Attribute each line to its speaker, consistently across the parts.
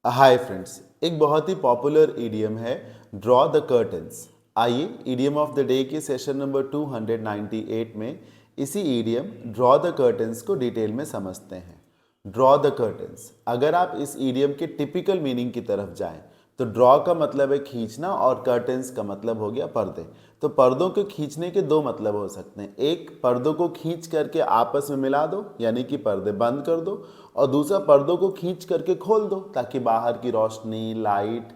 Speaker 1: Hi friends, एक बहुत ही popular idiom है ड्रॉ द कर्टन्स। आइए ईडियम ऑफ द डे के सेशन नंबर 298 में इसी ईडियम ड्रॉ द कर्टन्स को डिटेल में समझते हैं। ड्रॉ द कर्टन्स, अगर आप इस ईडियम के टिपिकल मीनिंग की तरफ जाएं तो ड्रॉ का मतलब है खींचना और कर्टन्स का मतलब हो गया पर्दे। तो पर्दों को खींचने के दो मतलब हो सकते हैं, एक पर्दों को खींच करके आपस में मिला दो यानी कि पर्दे बंद कर दो, और दूसरा पर्दों को खींच करके खोल दो ताकि बाहर की रोशनी लाइट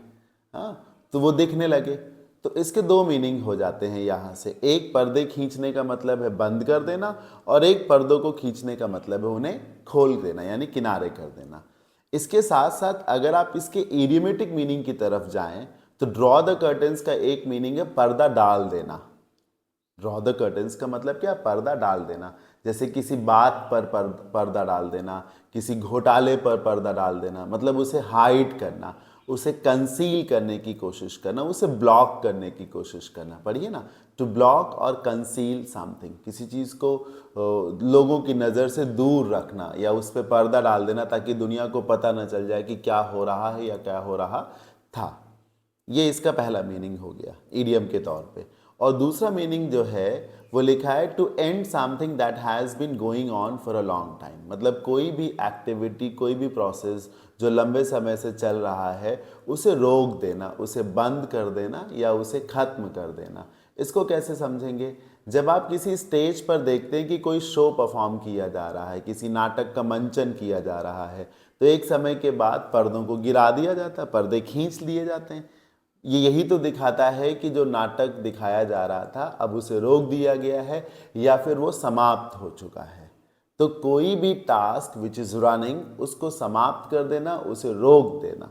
Speaker 1: तो वो दिखने लगे। तो इसके दो मीनिंग हो जाते हैं यहाँ से, एक पर्दे खींचने का मतलब है बंद कर देना और एक पर्दों को खींचने का मतलब है उन्हें खोल देना यानी किनारे कर देना। इसके साथ साथ अगर आप इसके इडियोमेटिक मीनिंग की तरफ जाएं तो ड्रॉ द कर्टन्स का एक मीनिंग है पर्दा डाल देना। ड्रॉ द कर्टन्स का मतलब क्या, पर्दा डाल देना। जैसे किसी बात पर पर्दा डाल देना, किसी घोटाले पर पर्दा डाल देना, मतलब उसे हाइड करना, उसे कंसील करने की कोशिश करना, उसे ब्लॉक करने की कोशिश करना। पढ़िए ना, टू ब्लॉक और कंसील समथिंग, किसी चीज़ को लोगों की नज़र से दूर रखना या उस पर पर्दा डाल देना ताकि दुनिया को पता न चल जाए कि क्या हो रहा है या क्या हो रहा था। ये इसका पहला मीनिंग हो गया इडियम के तौर पे। और दूसरा मीनिंग जो है वो लिखा है to end something that has been going on for a long time, मतलब कोई भी एक्टिविटी, कोई भी प्रोसेस जो लंबे समय से चल रहा है उसे रोक देना, उसे बंद कर देना या उसे ख़त्म कर देना। इसको कैसे समझेंगे, जब आप किसी स्टेज पर देखते हैं कि कोई शो परफॉर्म किया जा रहा है, किसी नाटक का मंचन किया जा रहा है, तो एक समय के बाद पर्दों को गिरा दिया जाता है, पर्दे खींच लिए जाते हैं। ये यही तो दिखाता है कि जो नाटक दिखाया जा रहा था अब उसे रोक दिया गया है या फिर वो समाप्त हो चुका है। तो कोई भी टास्क विच इज रनिंग उसको समाप्त कर देना, उसे रोक देना।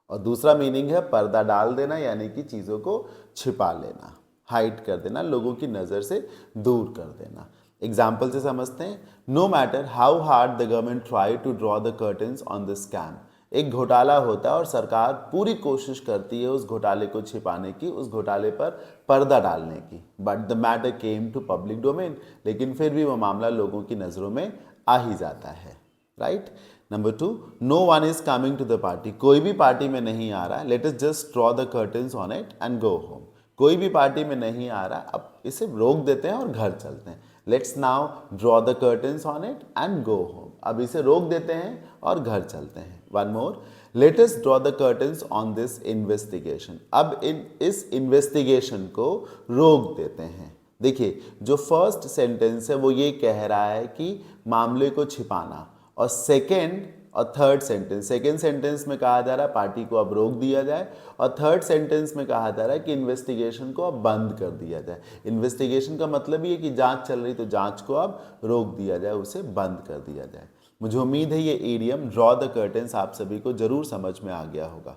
Speaker 1: और दूसरा मीनिंग है पर्दा डाल देना यानी कि चीज़ों को छिपा लेना, हाइड कर देना, लोगों की नज़र से दूर कर देना। एग्जाम्पल से समझते हैं, no matter how hard the government try to draw the curtains on the scam. एक घोटाला होता है और सरकार पूरी कोशिश करती है उस घोटाले को छिपाने की, उस घोटाले पर पर्दा डालने की, but the matter came to public domain, लेकिन फिर भी वो मामला लोगों की नज़रों में आ ही जाता है। Right. Number 2, no one is coming to the party, कोई भी पार्टी में नहीं आ रहा, let us just draw the curtains on it and go home. कोई भी पार्टी में नहीं आ रहा, अब इसे रोक देते हैं और घर चलते हैं। Let's now draw the curtains on it and go home, अब इसे रोक देते हैं और घर चलते हैं। One more, let us draw the curtains on this investigation, अब इस इन्वेस्टिगेशन को रोक देते हैं। देखिए, जो फर्स्ट सेंटेंस है वो ये कह रहा है कि मामले को छिपाना, और सेकेंड और थर्ड सेंटेंस, सेकेंड सेंटेंस में कहा जा रहा है पार्टी को अब रोक दिया जाए, और थर्ड सेंटेंस में कहा जा रहा है कि इन्वेस्टिगेशन को अब बंद कर दिया जाए। इन्वेस्टिगेशन का मतलब ये कि जांच चल रही तो जांच को अब रोक दिया जाए, उसे बंद कर दिया जाए। मुझे उम्मीद है ये ईडियम ड्रॉ द कर्टन्स आप सभी को जरूर समझ में आ गया होगा।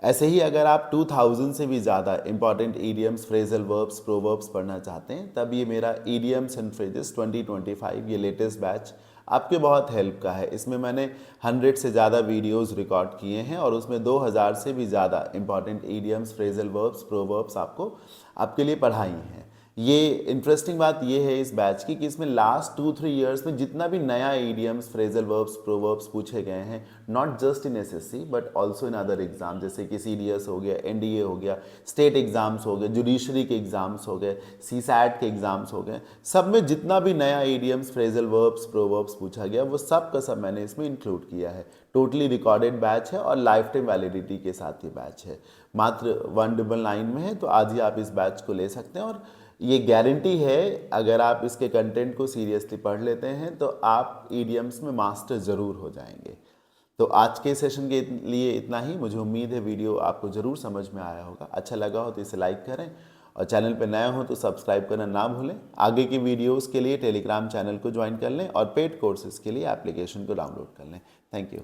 Speaker 1: ऐसे ही अगर आप 2000 से भी ज़्यादा important idioms, phrasal verbs, proverbs पढ़ना चाहते हैं तब ये मेरा ईडियम्स एंड फ्रेजेस 2025 ये लेटेस्ट बैच आपके बहुत हेल्प का है। इसमें मैंने 100 से ज़्यादा वीडियोस रिकॉर्ड किए हैं और उसमें 2000 से भी ज़्यादा important idioms, phrasal verbs, proverbs आपके लिए पढ़ाई हैं। ये इंटरेस्टिंग बात ये है इस बैच की कि इसमें लास्ट 2-3 ईयर्स में जितना भी नया ईडियम्स, फ्रेजल वर्ब्स, प्रोवर्ब्स पूछे गए हैं, not just in SSC but also in other exam, जैसे कि सीडीएस हो गया, एनडीए हो गया, स्टेट एग्जाम्स हो गए, जुडिशरी के एग्जाम्स हो गए, सीसैट के एग्जाम्स हो गए, सब में जितना भी नया ईडियम्स, फ्रेजल वर्ब्स, प्रोवर्ब्स पूछा गया वो सब का सब मैंने इसमें इंक्लूड किया है। टोटली रिकॉर्डेड बैच है और लाइफ टाइम वैलिडिटी के साथ ये बैच है। मात्र 1999 में है, तो आज ही आप इस बैच को ले सकते हैं। और ये गारंटी है अगर आप इसके कंटेंट को सीरियसली पढ़ लेते हैं तो आप ईडियम्स में मास्टर ज़रूर हो जाएंगे। तो आज के सेशन के लिए इतना ही। मुझे उम्मीद है वीडियो आपको ज़रूर समझ में आया होगा। अच्छा लगा हो तो इसे लाइक करें और चैनल पर नए हो तो सब्सक्राइब करना ना भूलें। आगे की वीडियोस के लिए टेलीग्राम चैनल को ज्वाइन कर लें और पेड कोर्सेज़ के लिए एप्लीकेशन को डाउनलोड कर लें। Thank you.